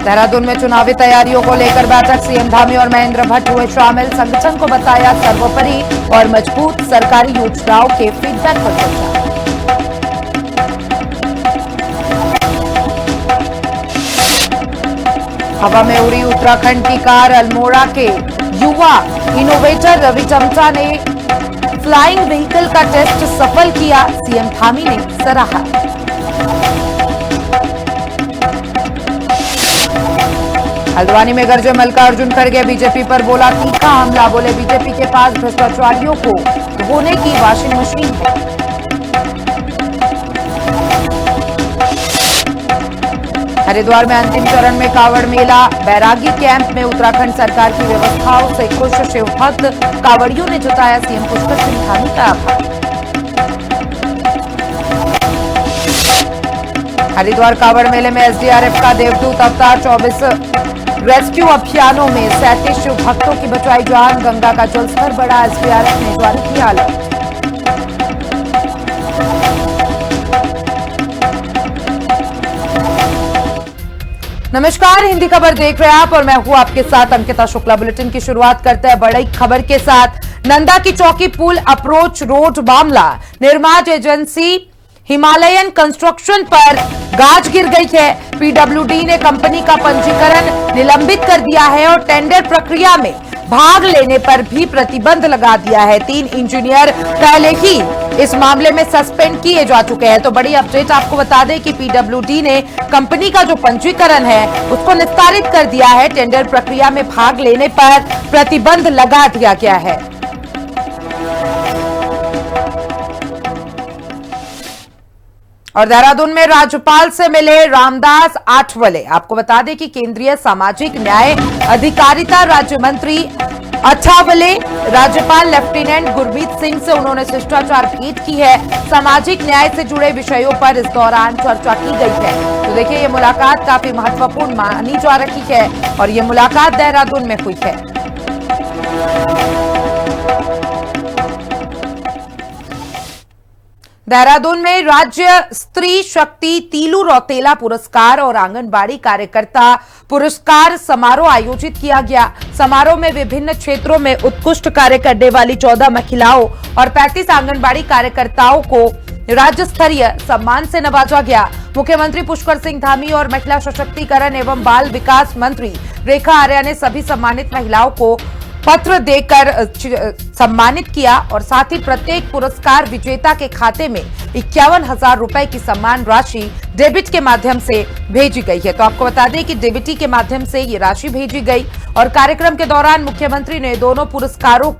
देहरादून में चुनावी तैयारियों को लेकर बैठक, सीएम धामी और महेंद्र भट्ट हुए शामिल। संगठन को बताया सर्वोपरि और मजबूत, सरकारी योजनाओं के फीडबैक पर चर्चा। हवा में उड़ी उत्तराखंड की कार, अल्मोड़ा के युवा इनोवेटर रवि टमटा ने फ्लाइंग व्हीकल का टेस्ट सफल किया, सीएम धामी ने सराहा। हल्द्वानी में गरजे मल्लिकार्जुन खड़गे, बीजेपी पर बोला तीखा हमला। बोले बीजेपी के पास भ्रष्टाचारियों को धोने की वॉशिंग मशीन है। हरिद्वार में अंतिम चरण में कावड़ मेला, बैरागी कैंप में उत्तराखंड सरकार की व्यवस्थाओं से खुश शिवभक्त कावड़ियों ने जताया सीएम पुष्कर सिंह धामी का आभार। हरिद्वार कावड़ मेले में एसडीआरएफ का देवदूत अवतार, 24 रेस्क्यू अभियानों में 37 शिव भक्तों की बचाई जान। गंगा का जलस्तर बढ़ा, एसडीआरएफ ने जारी की अलर्ट। नमस्कार, हिंदी खबर देख रहे हैं आप और मैं हूं आपके साथ अंकिता शुक्ला। बुलेटिन की शुरुआत करते हैं बड़ी खबर के साथ। नंदा की चौकी पुल अप्रोच रोड मामला, निर्माण एजेंसी हिमालयन कंस्ट्रक्शन पर गाज गिर गई है। पीडब्ल्यूडी ने कंपनी का पंजीकरण निलंबित कर दिया है और टेंडर प्रक्रिया में भाग लेने पर भी प्रतिबंध लगा दिया है। 3 इंजीनियर पहले ही इस मामले में सस्पेंड किए जा चुके हैं। तो बड़ी अपडेट आपको बता दें कि पीडब्ल्यूडी ने कंपनी का जो पंजीकरण है उसको निस्तारित कर दिया है। टेंडर प्रक्रिया में भाग लेने पर प्रतिबंध लगा दिया गया है। और देहरादून में राज्यपाल से मिले रामदास आठवले। आपको बता दें कि केंद्रीय सामाजिक न्याय अधिकारिता राज्य मंत्री आठवले राज्यपाल लेफ्टिनेंट गुरमीत सिंह से उन्होंने शिष्टाचार भेंट की है। सामाजिक न्याय से जुड़े विषयों पर इस दौरान चर्चा की गई है। तो देखिए, ये मुलाकात काफी महत्वपूर्ण मानी जा रही है और ये मुलाकात देहरादून में हुई है। देहरादून में राज्य स्त्री शक्ति तीलू रौतेला पुरस्कार और आंगनबाड़ी कार्यकर्ता पुरस्कार समारोह आयोजित किया गया। समारोह में विभिन्न क्षेत्रों में उत्कृष्ट कार्य करने वाली 14 महिलाओं और 35 आंगनबाड़ी कार्यकर्ताओं को राज्य स्तरीय सम्मान से नवाजा गया। मुख्यमंत्री पुष्कर सिंह धामी और महिला सशक्तिकरण एवं बाल विकास मंत्री रेखा आर्या ने सभी सम्मानित महिलाओं को पत्र देकर सम्मानित किया और साथ ही प्रत्येक पुरस्कार विजेता के खाते में 51,000 रुपए की सम्मान राशि डेबिट के माध्यम से भेजी गई है। तो आपको बता दें कि डीबीटी के माध्यम से ये राशि भेजी गई और कार्यक्रम के दौरान मुख्यमंत्री ने दोनों पुरस्कारों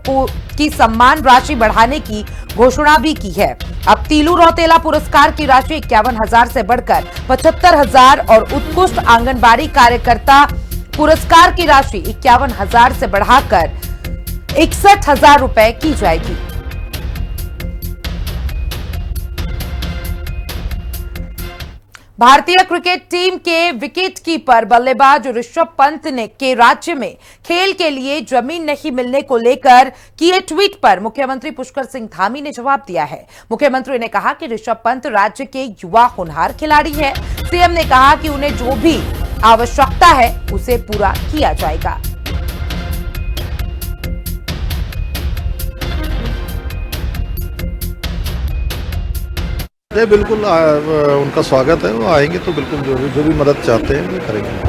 की सम्मान राशि बढ़ाने की घोषणा भी की है। अब तीलू रौतेला पुरस्कार की राशि 51,000 से बढ़कर 75,000 और उत्कृष्ट आंगनबाड़ी कार्यकर्ता पुरस्कार की राशि 51,000 से बढ़ाकर 61,000 रुपए की जाएगी। भारतीय क्रिकेट टीम के विकेटकीपर बल्लेबाज ऋषभ पंत ने के राज्य में खेल के लिए जमीन नहीं मिलने को लेकर किए ट्वीट पर मुख्यमंत्री पुष्कर सिंह धामी ने जवाब दिया है। मुख्यमंत्री ने कहा कि ऋषभ पंत राज्य के युवा होनहार खिलाड़ी है। सीएम ने कहा कि उन्हें जो भी आवश्यकता है उसे पूरा किया जाएगा। बिल्कुल उनका स्वागत है, वो आएंगे तो बिल्कुल जो भी मदद चाहते हैं वो करेंगे।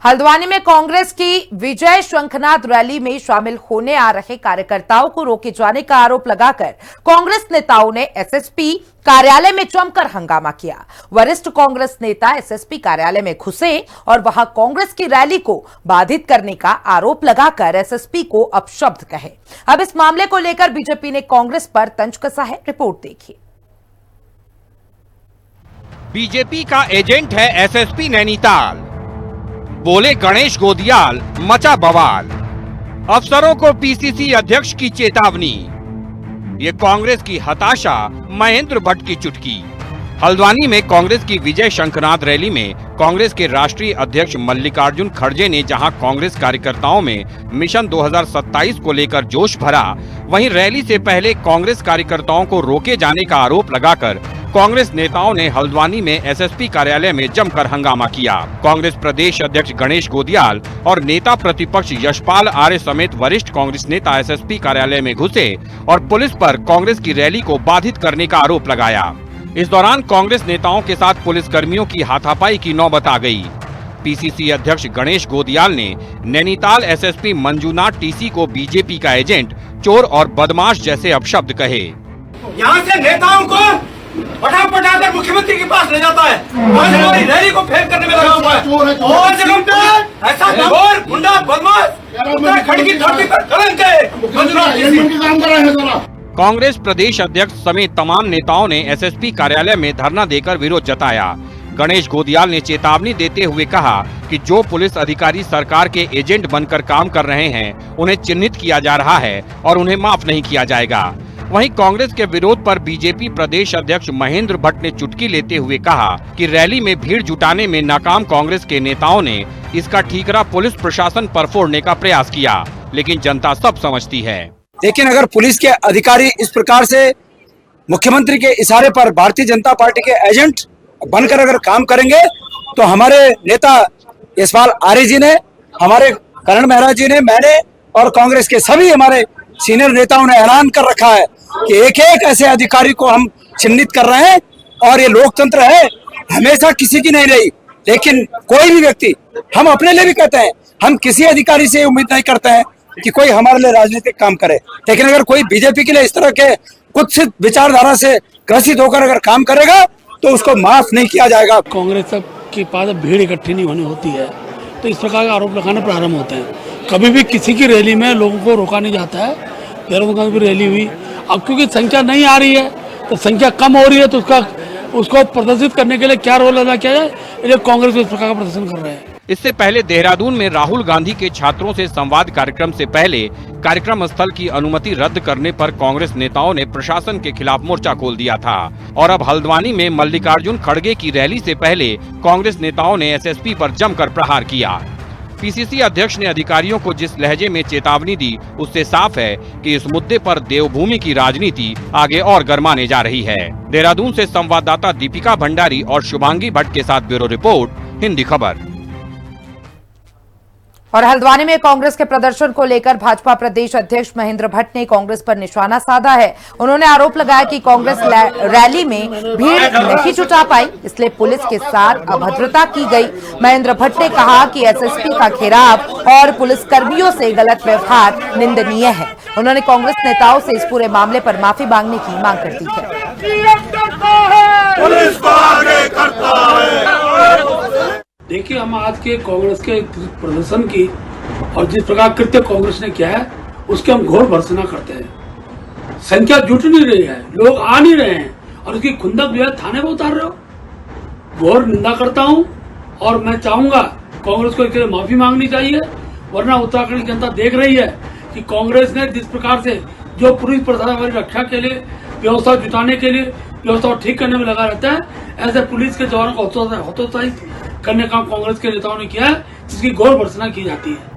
हल्द्वानी में कांग्रेस की विजय शंखनाद रैली में शामिल होने आ रहे कार्यकर्ताओं को रोके जाने का आरोप लगाकर कांग्रेस नेताओं ने एसएसपी कार्यालय में जमकर हंगामा किया। वरिष्ठ कांग्रेस नेता एसएसपी कार्यालय में घुसे और वहां कांग्रेस की रैली को बाधित करने का आरोप लगाकर एसएसपी को अपशब्द कहे। अब इस मामले को लेकर बीजेपी ने कांग्रेस पर तंज कसा है। रिपोर्ट देखिए। बीजेपी का एजेंट है एसएसपी नैनीताल, बोले गणेश गोदियाल, मचा बवाल। अफसरों को पीसीसी अध्यक्ष की चेतावनी। ये कांग्रेस की हताशा, महेंद्र भट्ट की चुटकी। हल्द्वानी में कांग्रेस की विजय शंखनाथ रैली में कांग्रेस के राष्ट्रीय अध्यक्ष मल्लिकार्जुन खड़गे ने जहां कांग्रेस कार्यकर्ताओं में मिशन 2027 को लेकर जोश भरा, वहीं रैली से पहले कांग्रेस कार्यकर्ताओं को रोके जाने का आरोप लगाकर कांग्रेस नेताओं ने हल्द्वानी में एसएसपी कार्यालय में जमकर हंगामा किया। कांग्रेस प्रदेश अध्यक्ष गणेश गोदियाल और नेता प्रतिपक्ष यशपाल आर्य समेत वरिष्ठ कांग्रेस नेता एसएसपी कार्यालय में घुसे और पुलिस पर कांग्रेस की रैली को बाधित करने का आरोप लगाया। इस दौरान कांग्रेस नेताओं के साथ पुलिस कर्मियों की हाथापाई की नौबत आ गई। पीसीसी अध्यक्ष गणेश गोदियाल ने नैनीताल एसएसपी मंजूनाथ टीसी को बीजेपी का एजेंट, चोर और बदमाश जैसे अपशब्द कहे। यहाँ से नेताओं को पटाकर मुख्यमंत्री के पास ले जाता है, आज हमारी रैली को फेल करने में लगा हुआ है। और जगह पे ऐसा चोर, गुंडा, बदमाश उत्तराखंड की धरती पर कलंक है। मंजूनाथ टीसी। कांग्रेस प्रदेश अध्यक्ष समेत तमाम नेताओं ने एसएसपी कार्यालय में धरना देकर विरोध जताया। गणेश गोदियाल ने चेतावनी देते हुए कहा कि जो पुलिस अधिकारी सरकार के एजेंट बनकर काम कर रहे हैं, उन्हें चिन्हित किया जा रहा है और उन्हें माफ नहीं किया जाएगा। वहीं कांग्रेस के विरोध पर बीजेपी प्रदेश अध्यक्ष महेंद्र भट्ट ने चुटकी लेते हुए कहा कि रैली में भीड़ जुटाने में नाकाम कांग्रेस के नेताओं ने इसका ठीकरा पुलिस प्रशासन पर फोड़ने का प्रयास किया, लेकिन जनता सब समझती है। लेकिन अगर पुलिस के अधिकारी इस प्रकार से मुख्यमंत्री के इशारे पर भारतीय जनता पार्टी के एजेंट बनकर अगर काम करेंगे, तो हमारे नेता यशपाल आर्य जी ने, हमारे करण मेहरा जी ने, मैंने और कांग्रेस के सभी हमारे सीनियर नेताओं ने ऐलान कर रखा है कि एक एक ऐसे अधिकारी को हम चिन्हित कर रहे हैं। और ये लोकतंत्र है, हमेशा किसी की नहीं रही, लेकिन कोई भी व्यक्ति, हम अपने लिए भी कहते हैं, हम किसी अधिकारी से उम्मीद नहीं करते हैं कि कोई हमारे लिए राजनीतिक काम करे, लेकिन अगर कोई बीजेपी के लिए इस तरह के कुत्सित विचारधारा से ग्रसित होकर अगर काम करेगा तो उसको माफ नहीं किया जाएगा। कांग्रेस के पास भीड़ इकट्ठी नहीं होनी होती है तो इस प्रकार के आरोप लगाने प्रारंभ होते हैं। कभी भी किसी की रैली में लोगों को रोका नहीं जाता है। देहरादून की रैली हुई, अब क्योंकि संख्या नहीं आ रही है तो संख्या कम हो रही है, तो उसको प्रदर्शित करने के लिए क्या रोल अदा किया जाए, इसलिए कांग्रेस इस प्रकार का प्रदर्शन कर रहे हैं। इससे पहले देहरादून में राहुल गांधी के छात्रों से संवाद कार्यक्रम से पहले कार्यक्रम स्थल की अनुमति रद्द करने पर कांग्रेस नेताओं ने प्रशासन के खिलाफ मोर्चा खोल दिया था और अब हल्द्वानी में मल्लिकार्जुन खड़गे की रैली से पहले कांग्रेस नेताओं ने एसएसपी पर जमकर प्रहार किया। पीसीसी अध्यक्ष ने अधिकारियों को जिस लहजे में चेतावनी दी, उससे साफ है कि इस मुद्दे पर देवभूमि की राजनीति आगे और गरमाने जा रही है। देहरादून से संवाददाता दीपिका भंडारी और शुभांगी भट्ट के साथ ब्यूरो रिपोर्ट, हिंदी खबर। और हल्द्वानी में कांग्रेस के प्रदर्शन को लेकर भाजपा प्रदेश अध्यक्ष महेंद्र भट्ट ने कांग्रेस पर निशाना साधा है। उन्होंने आरोप लगाया कि कांग्रेस रैली में भीड़ नहीं जुटा पाई, इसलिए पुलिस के साथ अभद्रता की गई। महेंद्र भट्ट ने कहा कि एसएसपी का घेराव और पुलिसकर्मियों से गलत व्यवहार निंदनीय है। उन्होंने कांग्रेस नेताओं से इस पूरे मामले पर माफी मांगने की मांग कर दी है। देखिए, हम आज के कांग्रेस के प्रदर्शन की और जिस प्रकार कृत्य कांग्रेस ने किया है उसके हम घोर भर्त्सना करते हैं। संख्या जुट नहीं रही है, लोग आ नहीं रहे हैं और उसकी खुंदक जो है थाने में उतार रहे हो, घोर निंदा करता हूं। और मैं चाहूंगा कांग्रेस को इसके लिए माफी मांगनी चाहिए, वरना उत्तराखंड की जनता देख रही है कि कांग्रेस ने जिस प्रकार से जो पुलिस प्रशासन हमारी रक्षा के लिए, व्यवस्था जुटाने के लिए, व्यवस्था ठीक करने में लगा रहता है, ऐसे पुलिस के जवानों को हतोत्साहित करने का कांग्रेस के नेताओं ने किया है, जिसकी घोर भर्त्सना की जाती है।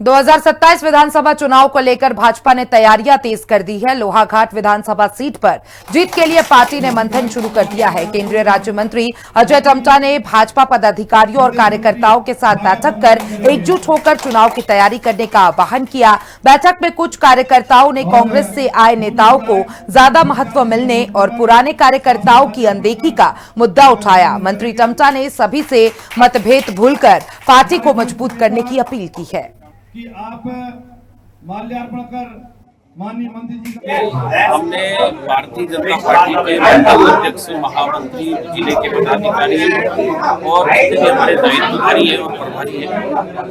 2027 विधानसभा चुनाव को लेकर भाजपा ने तैयारियां तेज कर दी है। लोहाघाट विधानसभा सीट पर जीत के लिए पार्टी ने मंथन शुरू कर दिया है। केंद्रीय राज्य मंत्री अजय टम्टा ने भाजपा पदाधिकारियों और कार्यकर्ताओं के साथ बैठक कर एकजुट होकर चुनाव की तैयारी करने का आह्वान किया। बैठक में कुछ कार्यकर्ताओं ने कांग्रेस से आए नेताओं को ज्यादा महत्व मिलने और पुराने कार्यकर्ताओं की अनदेखी का मुद्दा उठाया। मंत्री टम्टा ने सभी से मतभेद भूलकर पार्टी को मजबूत करने की अपील की है कि आप माल्यार्पण कर माननीय मंत्री जी हमने भारतीय जनता पार्टी के मंडल अध्यक्ष, महामंत्री, जिले के पदाधिकारी और जितने हमारे दायित्वधारी है और प्रभारी है,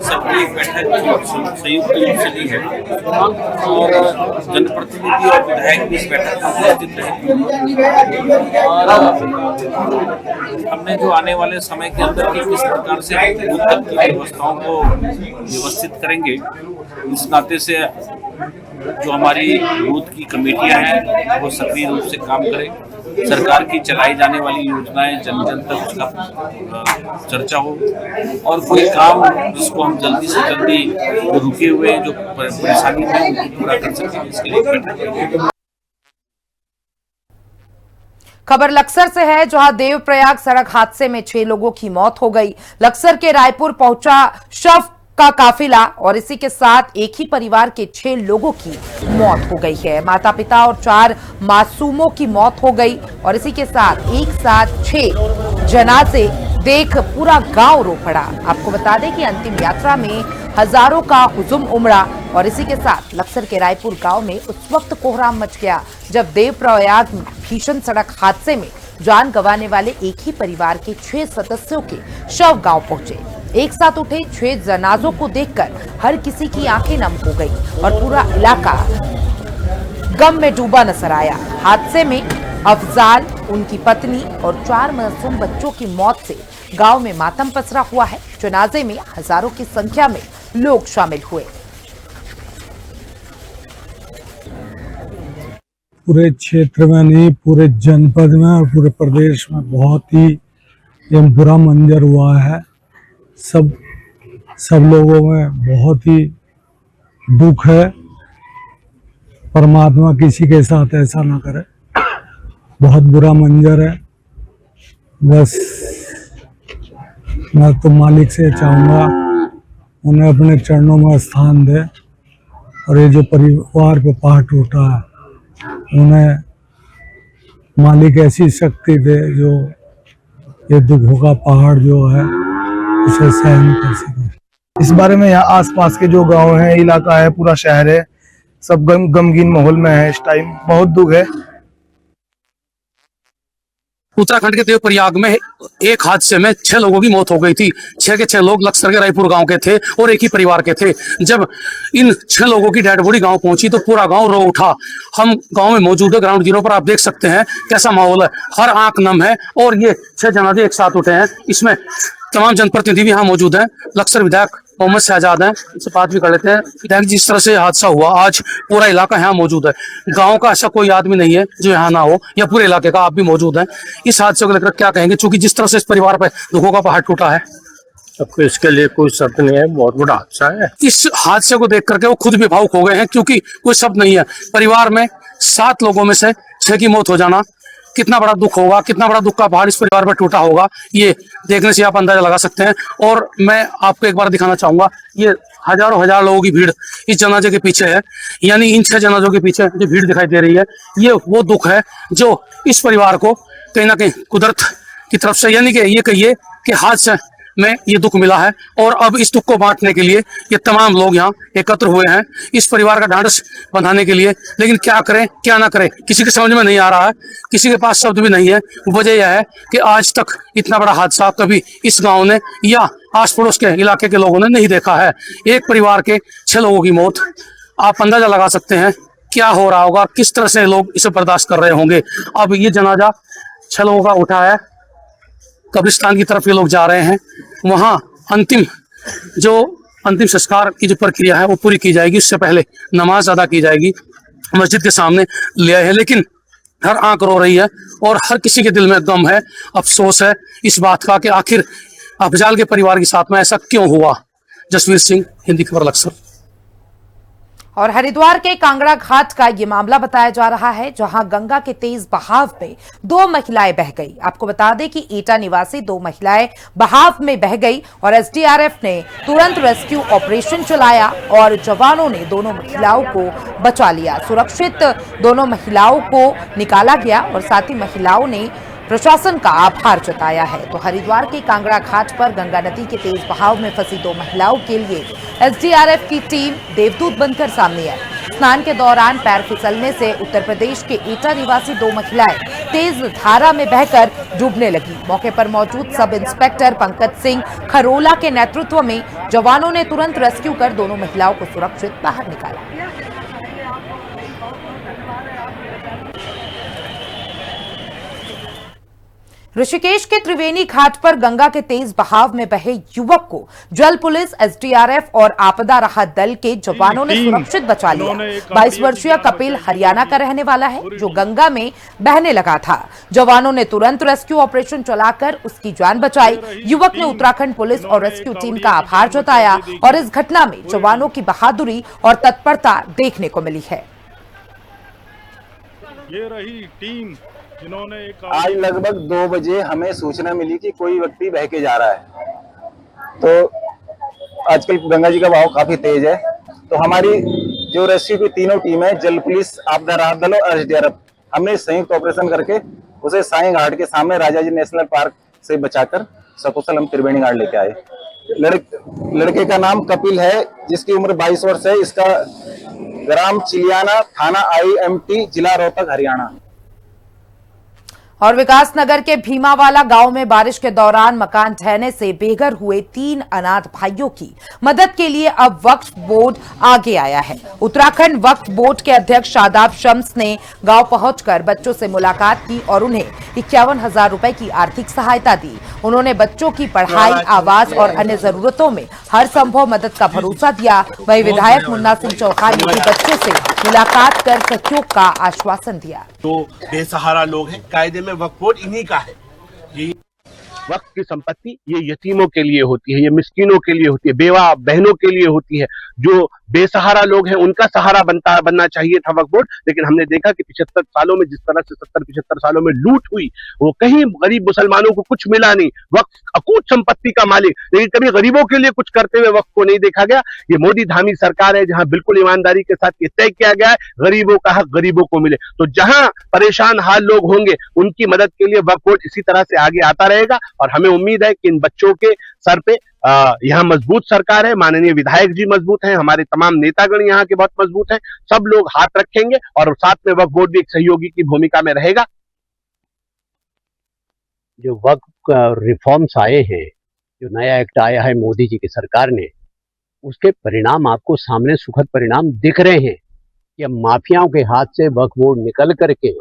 सबकी एक बैठक संयुक्त रूप से ली है और जनप्रतिनिधि और विधायक भी इस बैठक में उपस्थित रहे। और हमने जो आने वाले समय के अंदर किस प्रकार से व्यवस्थाओं को व्यवस्थित करेंगे, इस नाते से जो हमारी यूथ की कमेटियां हैं वो सक्रिय रूप से काम करें, सरकार की चलाई जाने वाली योजनाएं जन जन तक उसका चर्चा हो और कोई काम जिसको हम जल्दी से जल्दी रुके हुए जो परेशानी है उनको पूरा कर सकें, इसके लिए बैठक करेंगे। खबर लक्सर से है, जहां देवप्रयाग सड़क हादसे में 6 लोगों की मौत हो गई। लक्सर के रायपुर पहुंचा शव का काफिला और इसी के साथ एक ही परिवार के 6 लोगों की मौत हो गई है। माता पिता और 4 मासूमों की मौत हो गई और इसी के साथ एक साथ 6 जनाजे देख पूरा गांव रो पड़ा। आपको बता दें कि अंतिम यात्रा में हजारों का हुजुम उमड़ा और इसी के साथ लक्सर के रायपुर गांव में उस वक्त कोहराम मच गया जब देवप्रयाग भीषण सड़क हादसे में जान गंवाने वाले एक ही परिवार के 6 सदस्यों के शव गांव पहुंचे। एक साथ उठे 6 जनाजों को देखकर हर किसी की आंखें नम हो गई और पूरा इलाका गम में डूबा नजर आया। हादसे में अफजाल, उनकी पत्नी और 4 मासूम बच्चों की मौत से गांव में मातम पसरा हुआ है। जनाजे में हजारों की संख्या में लोग शामिल हुए। पूरे क्षेत्र में नहीं, पूरे जनपद में और पूरे प्रदेश में बहुत ही ये बुरा मंजर हुआ है। सब लोगों में बहुत ही दुख है। परमात्मा किसी के साथ ऐसा ना करे। बहुत बुरा मंजर है। बस मैं तो मालिक से चाहूँगा उन्हें अपने चरणों में स्थान दे और ये जो परिवार पे पहाड़ टूटा है उन्हें मालिक ऐसी शक्ति दे जो ये दुखों का पहाड़ जो है उसे सहन कर सके। इस बारे में यहाँ आसपास के जो गांव है, इलाका है, पूरा शहर है, सब गमगीन माहौल में है। इस टाइम बहुत दुख है। उत्तराखंड के देवप्रयाग में एक हादसे में 6 लोगों की मौत हो गई थी। 6 के 6 लोग लक्सर के रायपुर गांव के थे और एक ही परिवार के थे। जब इन 6 लोगों की डेड बॉडी गांव पहुंची तो पूरा गांव रो उठा। हम गांव में मौजूद है, ग्राउंड जीरो पर आप देख सकते हैं कैसा माहौल है। हर आंख नम है और ये 6 जनाजे एक साथ उठे हैं। इसमें तमाम जनप्रतिनिधि भी यहाँ मौजूद हैं। लक्सर विधायक मोहम्मद शहजाद हैं, इनसे बात भी कर लेते हैं। विधायक जिस तरह से हादसा हुआ, आज पूरा इलाका यहाँ मौजूद है। गांव का ऐसा कोई आदमी नहीं है जो यहाँ ना हो, या पूरे इलाके का आप भी मौजूद हैं। इस हादसे को लेकर क्या कहेंगे, क्योंकि जिस तरह से इस परिवार पर दुखों का पहाड़ टूटा है? सबको इसके लिए कोई शब्द नहीं है, बहुत बड़ा हादसा है। इस हादसे को देख करके वो खुद भी भावुक हो गए हैं, क्योंकि कोई शब्द नहीं है। परिवार में 7 लोगों में से 6 की मौत हो जाना कितना बड़ा दुख होगा, कितना बड़ा दुख का पहाड़ इस परिवार पर टूटा होगा, ये देखने से आप अंदाजा लगा सकते हैं। और मैं आपको एक बार दिखाना चाहूंगा, ये हजारों हजार लोगों की भीड़ इस जनाजे के पीछे है। यानी इन 6 जनाजों के पीछे जो भीड़ दिखाई दे रही है, ये वो दुख है जो इस परिवार को कहीं ना कहीं कुदरत की तरफ से, यानी कि ये कहिए कि हादसे में ये दुख मिला है। और अब इस दुख को बांटने के लिए ये तमाम लोग यहाँ एकत्र हुए हैं, इस परिवार का ढांढस बंधाने के लिए। लेकिन क्या करें क्या ना करें, किसी के समझ में नहीं आ रहा है, किसी के पास शब्द भी नहीं है। वजह यह है कि आज तक इतना बड़ा हादसा कभी इस गांव ने या आस पड़ोस के इलाके के लोगों ने नहीं देखा है। एक परिवार के 6 लोगों की मौत, आप अंदाजा लगा सकते हैं क्या हो रहा होगा, किस तरह से लोग इसे बर्दाश्त कर रहे होंगे। अब ये जनाजा 6 लोगों का उठा है, कब्रिस्तान की तरफ ये लोग जा रहे हैं। वहां अंतिम संस्कार की जो प्रक्रिया है वो पूरी की जाएगी। उससे पहले नमाज अदा की जाएगी, मस्जिद के सामने ले आए हैं। लेकिन हर आंख रो रही है और हर किसी के दिल में गम है, अफसोस है इस बात का कि आखिर अफजाल के परिवार के साथ में ऐसा क्यों हुआ। जसवीर सिंह, हिंदी खबर, लक्सर। और हरिद्वार के कांगड़ा घाट का ये मामला बताया जा रहा है, जहां गंगा के तेज बहाव में 2 महिलाएं बह गई। आपको बता दें कि एटा निवासी 2 महिलाएं बहाव में बह गई और एसडीआरएफ ने तुरंत रेस्क्यू ऑपरेशन चलाया और जवानों ने दोनों महिलाओं को बचा लिया। सुरक्षित दोनों महिलाओं को निकाला गया और साथ ही महिलाओं ने प्रशासन का आभार जताया है। तो हरिद्वार के कांगड़ा घाट पर गंगा नदी के तेज बहाव में फंसी 2 महिलाओं के लिए एसडीआरएफ की टीम देवदूत बनकर सामने आई। स्नान के दौरान पैर फिसलने से उत्तर प्रदेश के एटा निवासी 2 महिलाएं तेज धारा में बहकर डूबने लगी। मौके पर मौजूद सब इंस्पेक्टर पंकज सिंह खरोला के नेतृत्व में जवानों ने तुरंत रेस्क्यू कर दोनों महिलाओं को सुरक्षित बाहर निकाला। ऋषिकेश के त्रिवेणी घाट पर गंगा के तेज बहाव में बहे युवक को जल पुलिस, एसडीआरएफ और आपदा राहत दल के जवानों ने सुरक्षित बचा लिया। 22 वर्षीय कपिल हरियाणा का रहने वाला है, जो गंगा में बहने लगा था। जवानों ने तुरंत रेस्क्यू ऑपरेशन चलाकर उसकी जान बचाई। युवक ने उत्तराखंड पुलिस और रेस्क्यू टीम का आभार जताया और इस घटना में जवानों की बहादुरी और तत्परता देखने को मिली है। ये रही टीम जिन्होंने आज लगभग 2 बजे हमें सूचना मिली कि कोई व्यक्ति बह के जा रहा है। तो आजकल गंगा जी का बहाव काफी तेज है, तो हमारी जो रेस्क्यू की तीनों टीम है, जल पुलिस, आपदा राहत दल और एसडीआरएफ, हमने संयुक्त ऑपरेशन करके उसे साईं घाट के सामने राजाजी नेशनल पार्क से बचाकर सकुशल हम त्रिवेणी घाट लेके आए। लड़के का नाम कपिल है, जिसकी उम्र 22 वर्ष है। इसका ग्राम चिलियाना, थाना IMT, जिला रोहतक, हरियाणा। और विकासनगर के भीमावाला गांव में बारिश के दौरान मकान ढहने से बेघर हुए 3 अनाथ भाइयों की मदद के लिए अब वक्फ बोर्ड आगे आया है। उत्तराखंड वक्फ बोर्ड के अध्यक्ष शादाब शम्स ने गांव पहुंचकर बच्चों से मुलाकात की और उन्हें 51,000 रुपए की आर्थिक सहायता दी। उन्होंने बच्चों की पढ़ाई, आवास और अन्य जरूरतों में हर संभव मदद का भरोसा दिया। वहीं विधायक मुन्ना सिंह चौहान ने भी बच्चों से मुलाकात कर सहयोग का आश्वासन दिया। जो बेसहारा लोग हैं, कायदे में वक्फ बोर्ड इन्हीं का है। ये वक्त की संपत्ति ये यतीमों के लिए होती है, ये मिस्किनों के लिए होती है, बेवा बहनों के लिए होती है। जो बेसहारा लोग हैं उनका सहारा बनना चाहिए था वक्फ बोर्ड। लेकिन हमने देखा कि 75 सालों में जिस तरह से 70-75 सालों में लूट हुई, वो कहीं गरीब मुसलमानों को कुछ मिला नहीं। वक्फ अकूत संपत्ति का मालिक, लेकिन कभी गरीबों के लिए कुछ करते हुए वक्फ को नहीं देखा गया। ये मोदी धामी सरकार है, जहां बिल्कुल ईमानदारी के साथ ये तय किया गया है गरीबों का हक गरीबों को मिले। तो जहां परेशान हाल लोग होंगे, उनकी मदद के लिए वक्फ बोर्ड इसी तरह से आगे आता रहेगा। और हमें उम्मीद है कि इन बच्चों के सर पे यहाँ मजबूत सरकार है, माननीय विधायक जी मजबूत हैं, हमारे तमाम नेतागण यहाँ के बहुत मजबूत हैं। सब लोग हाथ रखेंगे और साथ में वक्फ बोर्ड भी एक सहयोगी की भूमिका में रहेगा। जो वक्फ रिफॉर्म्स आए हैं, जो नया एक्ट आया है मोदी जी की सरकार ने, उसके परिणाम आपको सामने सुखद परिणाम दिख रहे हैं कि अब माफियाओं के हाथ से वक्फ बोर्ड निकल करके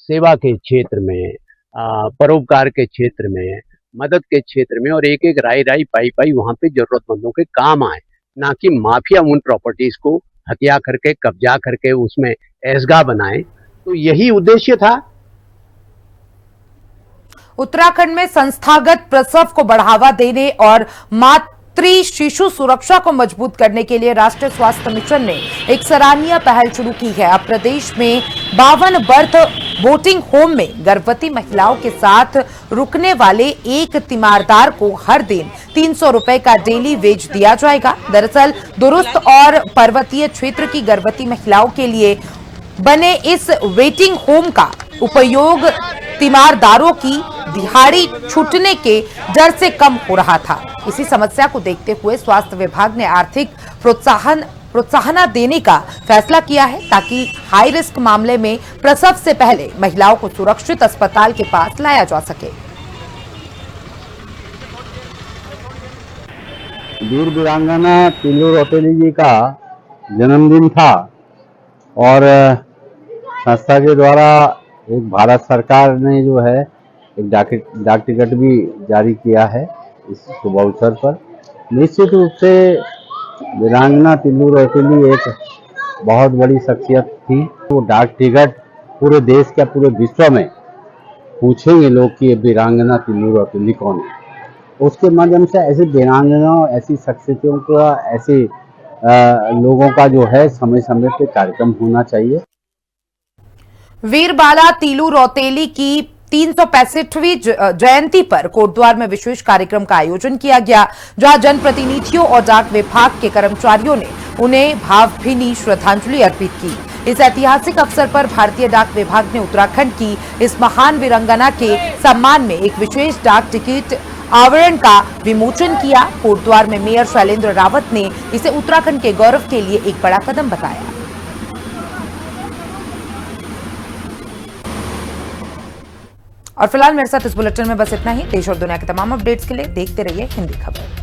सेवा के क्षेत्र में, परोपकार के क्षेत्र में, मदद के क्षेत्र में और एक एक राई पाई वहां पे जरूरतमंदों के काम आए, ना कि माफिया उन प्रॉपर्टीज को हत्या करके, कब्जा करके उसमें ऐशगाह बनाए। तो यही उद्देश्य था। उत्तराखंड में संस्थागत प्रसव को बढ़ावा देने और मातृ शिशु सुरक्षा को मजबूत करने के लिए राष्ट्रीय स्वास्थ्य मिशन ने एक सराहनीय पहल शुरू की है। अब प्रदेश में 52 बर्थ बोटिंग होम में गर्भवती महिलाओं के साथ रुकने वाले एक तीमारदार को हर दिन 300 रुपए का डेली वेज दिया जाएगा। दरअसल दुरुस्त और पर्वतीय क्षेत्र की गर्भवती महिलाओं के लिए बने इस वेटिंग होम का उपयोग तीमारदारों की दिहाड़ी छूटने के डर से कम हो रहा था। इसी समस्या को देखते हुए स्वास्थ्य विभाग ने आर्थिक प्रोत्साहन देने का फैसला किया है, ताकि हाई रिस्क मामले में प्रसव से पहले महिलाओं को सुरक्षित अस्पताल के पास लाया जा सके। वीर वीरांगना तिल्लू रौतेली जी का जन्मदिन था और संस्था के द्वारा एक भारत सरकार ने जो है एक डाक टिकट भी जारी किया है इस शुभ अवसर पर। निश्चित रूप से वीरांगना तिल्लू रौतेली एक बहुत बड़ी शख्सियत थी। वो डाक टिकट पूरे देश के, पूरे विश्व में पूछेंगे लोग कि ये वीरांगना तिल्लू रौतेली कौन है। उसके माध्यम से ऐसे वीरांगनाओं, ऐसी शख्सियतों का, ऐसे लोगों का जो है समय समय पे कार्यक्रम होना चाहिए। वीरबाला तिल्लू रौतेली की 365वीं जयंती पर कोटद्वार में विशेष कार्यक्रम का आयोजन किया गया, जहां जनप्रतिनिधियों और डाक विभाग के कर्मचारियों ने उन्हें भावभीनी श्रद्धांजलि अर्पित की। इस ऐतिहासिक अवसर पर भारतीय डाक विभाग ने उत्तराखंड की इस महान वीरांगना के सम्मान में एक विशेष डाक टिकट आवरण का विमोचन किया। कोटद्वार में मेयर शैलेंद्र रावत ने इसे उत्तराखंड के गौरव के लिए एक बड़ा कदम बताया। और फिलहाल मेरे साथ इस बुलेटिन में बस इतना ही। देश और दुनिया के तमाम अपडेट्स के लिए देखते रहिए हिंदी खबर।